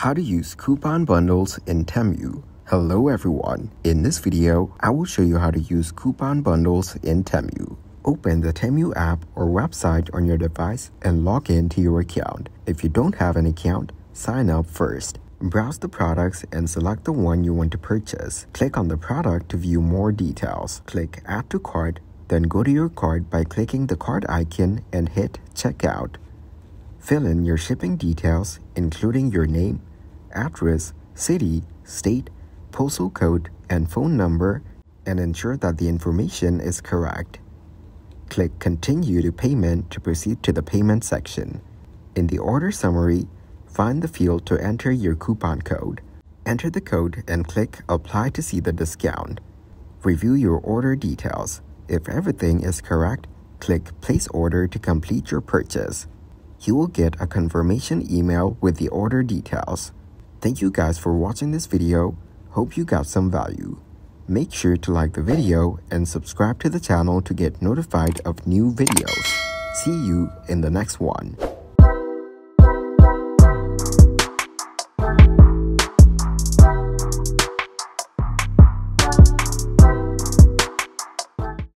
How to use coupon bundles in Temu. Hello everyone. In this video, I will show you how to use coupon bundles in Temu. Open the Temu app or website on your device and log in to your account. If you don't have an account, sign up first. Browse the products and select the one you want to purchase. Click on the product to view more details. Click Add to Cart, then go to your cart by clicking the cart icon and hit Checkout. Fill in your shipping details, including your name, address, city, state, postal code, and phone number, and ensure that the information is correct. Click Continue to Payment to proceed to the payment section. In the order summary, find the field to enter your coupon code. Enter the code and click Apply to see the discount. Review your order details. If everything is correct, click Place Order to complete your purchase. You will get a confirmation email with the order details. Thank you guys for watching this video. Hope you got some value. Make sure to like the video and subscribe to the channel to get notified of new videos. See you in the next one.